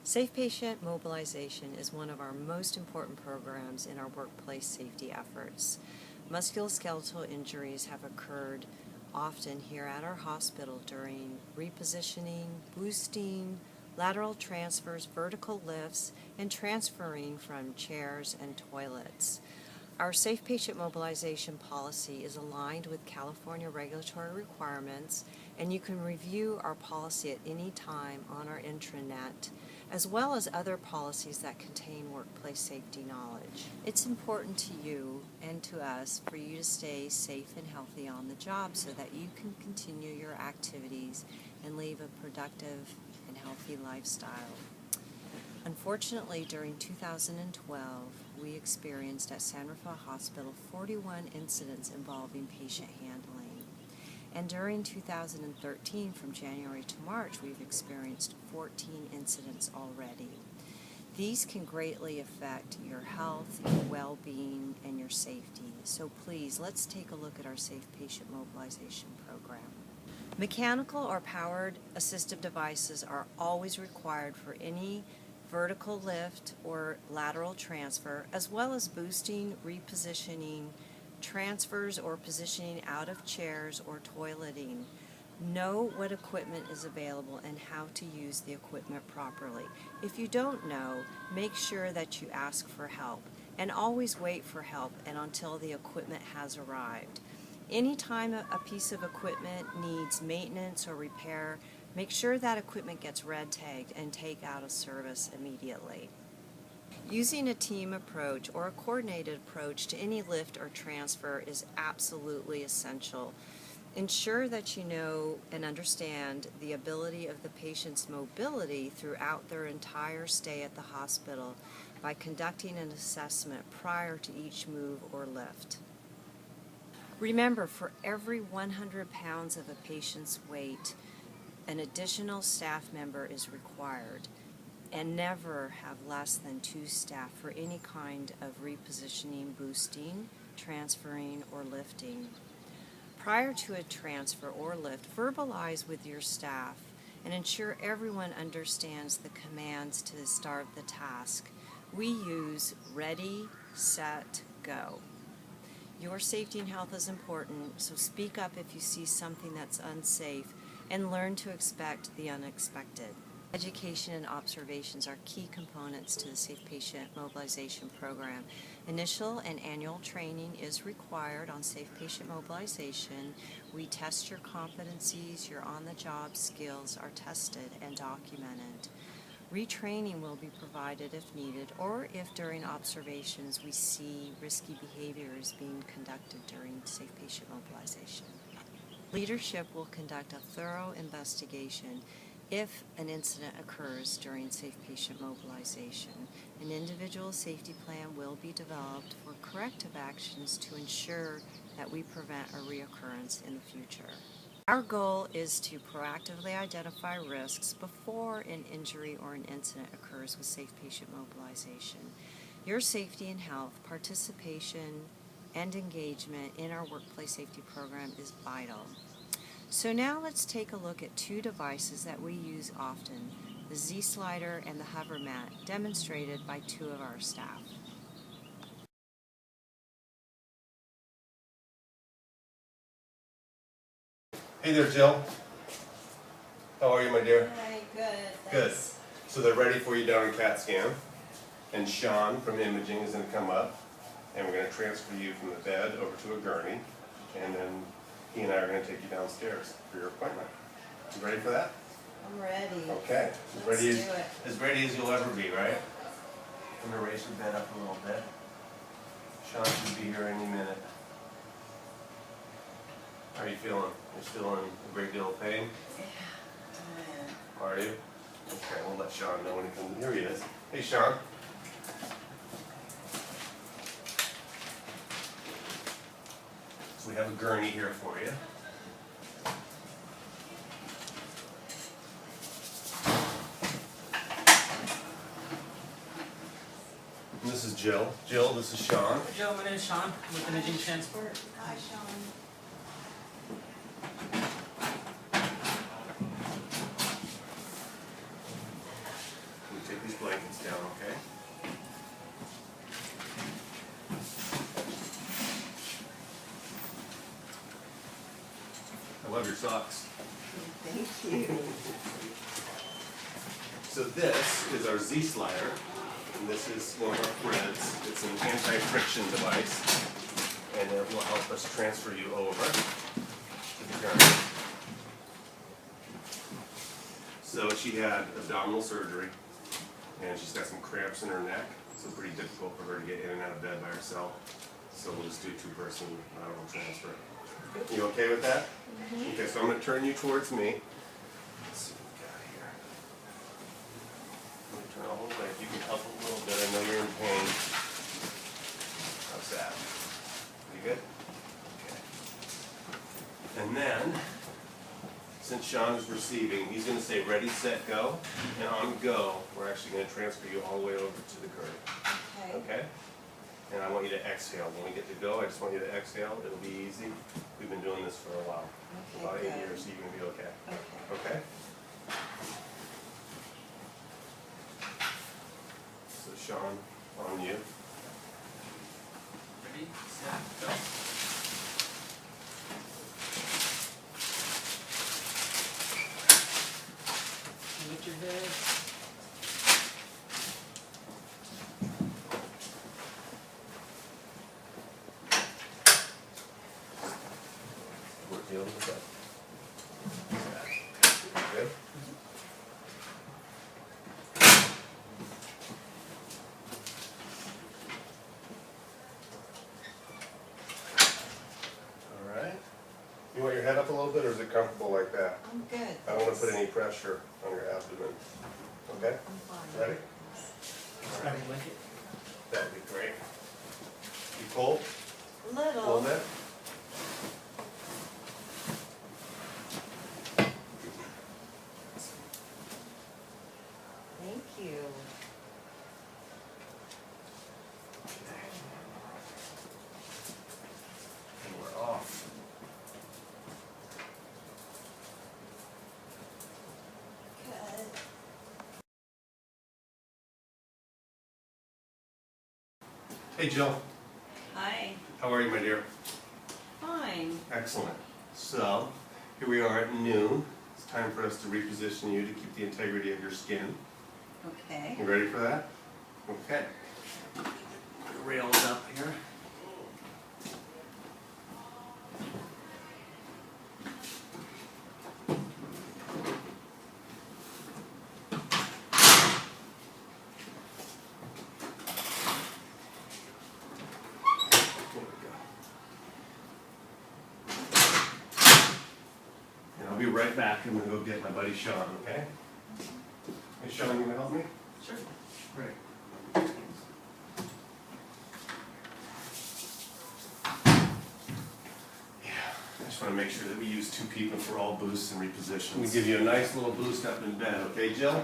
Safe patient mobilization is one of our most important programs in our workplace safety efforts. Musculoskeletal injuries have occurred often here at our hospital during repositioning, boosting, lateral transfers, vertical lifts, and transferring from chairs and toilets. Our safe patient mobilization policy is aligned with California regulatory requirements, and you can review our policy at any time on our intranet, as well as other policies that contain workplace safety knowledge. It's important to you and to us for you to stay safe and healthy on the job so that you can continue your activities and lead a productive and healthy lifestyle. Unfortunately, during 2012, we experienced at San Rafael Hospital 41 incidents involving patient handling. And during 2013, from January to March, we've experienced 14 incidents already. These can greatly affect your health, your well-being, and your safety. So please, let's take a look at our Safe Patient Mobilization Program. Mechanical or powered assistive devices are always required for any vertical lift or lateral transfer, as well as boosting, repositioning, transfers, or positioning out of chairs or toileting. Know what equipment is available and how to use the equipment properly. If you don't know, make sure that you ask for help, and always wait for help and until the equipment has arrived. Anytime a piece of equipment needs maintenance or repair, make sure that equipment gets red tagged and take out of service immediately. Using a team approach or a coordinated approach to any lift or transfer is absolutely essential. Ensure that you know and understand the ability of the patient's mobility throughout their entire stay at the hospital by conducting an assessment prior to each move or lift. Remember, for every 100 pounds of a patient's weight, an additional staff member is required, and never have less than 2 staff for any kind of repositioning, boosting, transferring, or lifting. Prior to a transfer or lift, verbalize with your staff and ensure everyone understands the commands to start the task. We use ready, set, go. Your safety and health is important, so speak up if you see something that's unsafe and learn to expect the unexpected. Education and observations are key components to the Safe Patient Mobilization Program. Initial and annual training is required on Safe Patient Mobilization. We test your competencies, your on-the-job skills are tested and documented. Retraining will be provided if needed, or if during observations we see risky behaviors being conducted during Safe Patient Mobilization. Leadership will conduct a thorough investigation if an incident occurs during Safe Patient Mobilization. An individual safety plan will be developed for corrective actions to ensure that we prevent a reoccurrence in the future. Our goal is to proactively identify risks before an injury or an incident occurs with Safe Patient Mobilization. Your safety and health, participation, and engagement in our workplace safety program is vital. So now let's take a look at 2 devices that we use often, the Z-Slider and the Hover Mat, demonstrated by 2 of our staff. Hey there, Jill. How are you, my dear? Hi, good. Good. So they're ready for you down in CAT scan. And Sean from imaging is going to come up, and we're going to transfer you from the bed over to a gurney, and then he and I are going to take you downstairs for your appointment. You ready for that? I'm ready. Okay. Let's do it. As ready as you'll ever be, right? I'm going to raise your bed up a little bit. Sean should be here any minute. How are you feeling? You're still in a great deal of pain? Yeah, I am. Are you? Okay, we'll let Sean know when he comes. Here he is. Hey, Sean. So we have a gurney here for you. And this is Jill. Jill, this is Sean. Joe, my name is Sean with Imaging Transport. Hi, Sean. Can we take I love your socks. Thank you. So this is our Z-slider, and this is one of our threads. It's an anti-friction device, and it will help us transfer you over to the gurney. So she had abdominal surgery, and she's got some cramps in her neck, so it's pretty difficult for her to get in and out of bed by herself. So we'll just do two-person lateral transfer. You okay with that? Mm-hmm. Okay, so I'm going to turn you towards me. Let's see what we got here. Let me turn all the way. You can help a little bit. I know you're in pain. How's that? You good? Okay. And then, since Sean is receiving, he's going to say ready, set, go. And on go, we're actually going to transfer you all the way over to the gurney. Okay. Okay? And I want you to exhale. When we get to go, I just want you to exhale. It'll be easy. We've been doing this for a while. Okay, About 8 good. years, so you're going to be okay. Okay. Okay? So Sean, on you. Ready, set, go. Lift your head. We're dealing with that. Good? All right. You want your head up a little bit, or is it comfortable like that? I'm good. I don't want to put any pressure on your abdomen. Okay? I'm fine. Ready? Grab a blanket. That'd be great. You cold? A little Little. bit? Thank you. And we're off. Good. Hey Jill, Hi. how are you, my dear? Fine. Excellent. So, here we are at noon. It's time for us to reposition you to keep the integrity of your skin. Okay. You ready for that? Okay. Rails up here. There we go. And I'll be right back. I'm gonna go get my buddy Sean, okay? Hey Sean, you gonna help me? Sure. Great. Yeah, I just want to make sure that we use 2 people for all boosts and repositions. We give you a nice little boost up in bed, okay, Jill?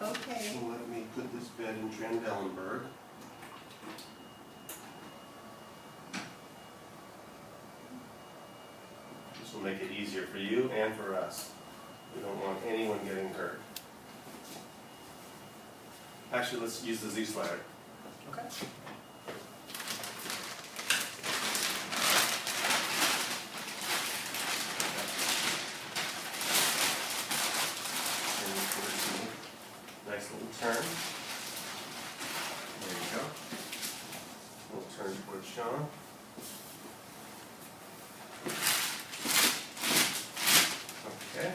Okay. So let me put this bed in Trendelenburg. This will make it easier for you and for us. We don't want anyone getting hurt. Actually, let's use the Z-slider. Okay. Nice little turn. There you go. Little turn towards Sean. Okay.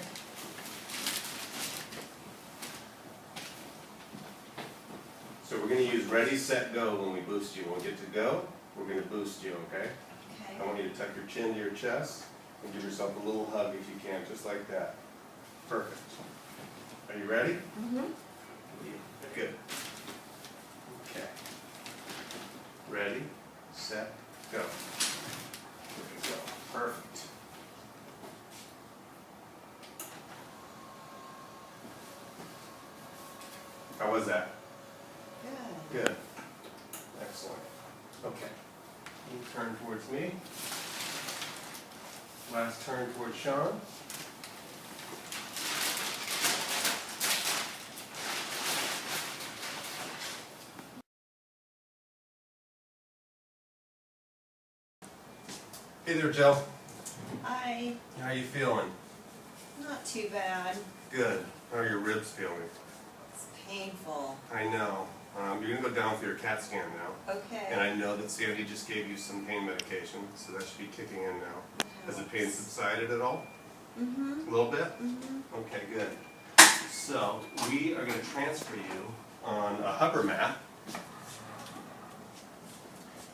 So we're going to use ready, set, go when we boost you. When we get to go, we're going to boost you, okay? Okay. I want you to tuck your chin to your chest and give yourself a little hug if you can, just like that. Perfect. Are you ready? Mm-hmm. Good. Okay. Ready, set, go. There we go. Perfect. How was that? Good. Good. Excellent. Okay. You turn towards me. Last turn towards Sean. Hey there, Jill. Hi. How are you feeling? Not too bad. Good. How are your ribs feeling? It's painful. I know. You're gonna go down for your CAT scan now. Okay. And I know that Sandy just gave you some pain medication, so that should be kicking in now. Has the pain subsided at all? Mm-hmm. A little bit? Mm-hmm. Okay, good. So we are going to transfer you on a hover mat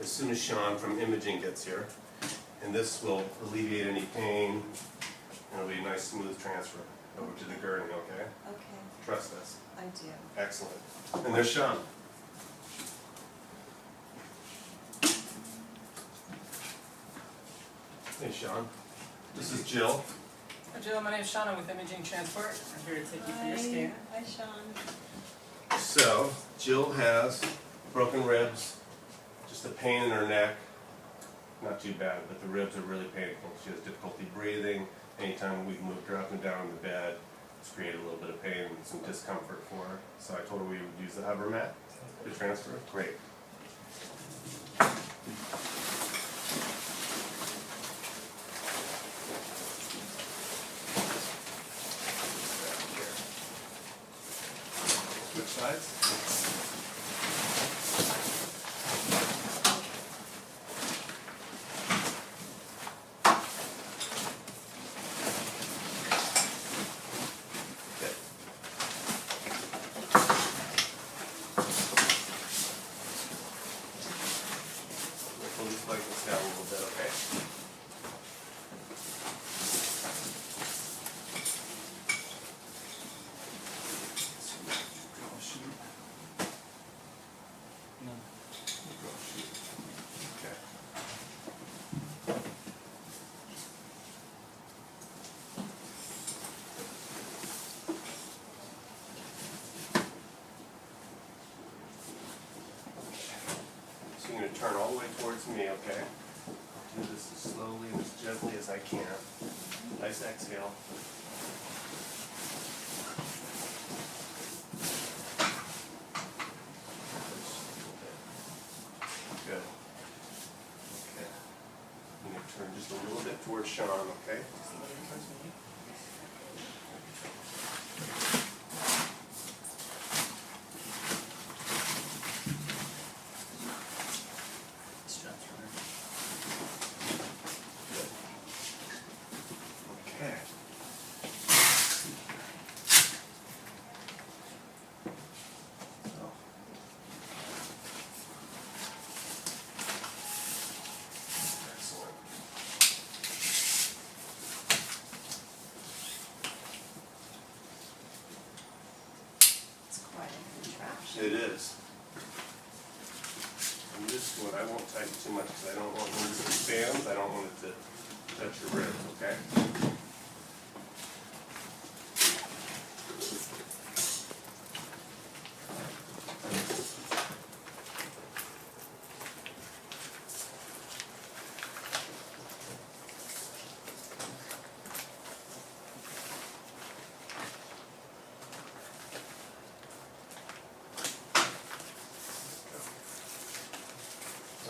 as soon as Sean from imaging gets here. And this will alleviate any pain, and it'll be a nice smooth transfer over to the gurney, okay? Okay. Trust us. I do. Excellent. And there's Sean. Hey, Sean. This is Jill. Hi Jill, my name's Sean. I'm with Imaging Transport. I'm here to take you for your scan. Hi, Sean. So, Jill has broken ribs, just a pain in her neck. Not too bad, but the ribs are really painful. She has difficulty breathing. Anytime we've moved her up and down in the bed, it's created a little bit of pain and some discomfort for her. So I told her we would use the hover mat to transfer. Great. Switch sides. Good. Pull these blankets down a little bit, okay? No. Okay. So you're going to turn all the way towards me, okay? Do this as slowly and as gently as I can. Nice exhale. Good. Okay. I'm going to turn just a little bit towards Sean, okay? Just a little bit towards me. Straps for her. Okay. So. Excellent. It's quite a contraption. It is. And this one, I won't tighten too much because I don't want, when this expands, I don't want it to touch your ribs, okay?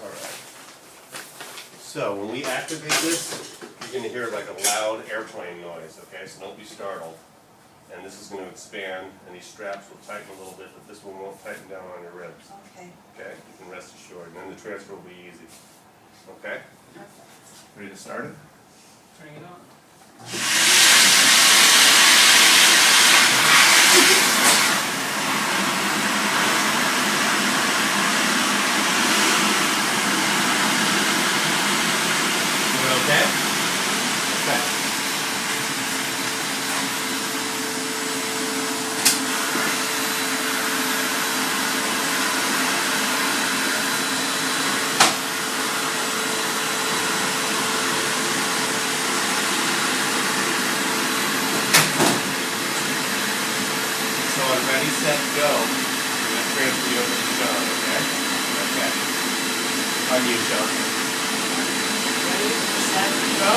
All right. So when we activate this, you're going to hear like a loud airplane noise, okay? So don't be startled. And this is going to expand, and these straps will tighten a little bit, but this one won't tighten down on your ribs, Okay. okay? You can rest assured, and then the transfer will be easy, okay? Perfect. Ready to start it? Turning it on. Doing okay? Okay. So on ready, set, go. I'm going to transfer you over to John, okay? Okay. On you, John. Ready, set, go.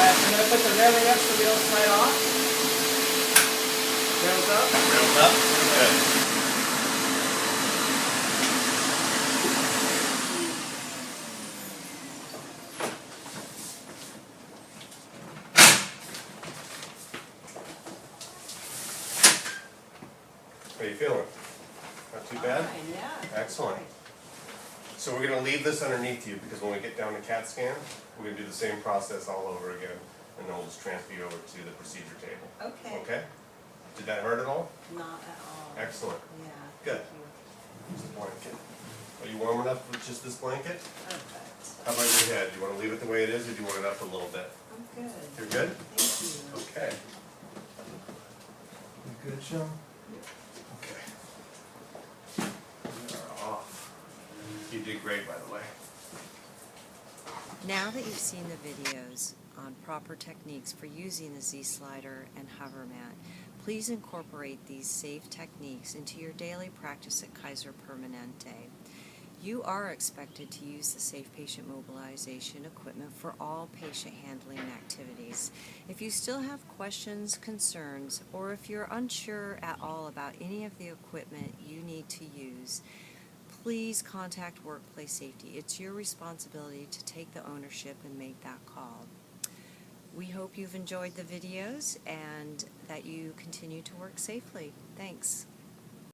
Alright, I'm gonna put the railing up so we don't slide off. Rails up. Rails up. Good. How you feeling? Not too bad? Fine, yeah. Excellent. So we're going to leave this underneath you because when we get down to CAT scan, we're going to do the same process all over again, and then we'll just transfer you over to the procedure table. Okay. Okay? Did that hurt at all? Not at all. Excellent. Yeah. Good. Thank you. Just a blanket. Are you warm enough with just this blanket? Perfect. How about your head? Do you want to leave it the way it is, or do you want it up a little bit? I'm good. You're good? Thank you. Okay. You good, Sean? Okay. You are off. You did great, by the way. Now that you've seen the videos on proper techniques for using the Z-Slider and hover mat, please incorporate these safe techniques into your daily practice at Kaiser Permanente. You are expected to use the safe patient mobilization equipment for all patient handling activities. If you still have questions, concerns, or if you're unsure at all about any of the equipment you need to use, please contact Workplace Safety. It's your responsibility to take the ownership and make that call. We hope you've enjoyed the videos and that you continue to work safely. Thanks.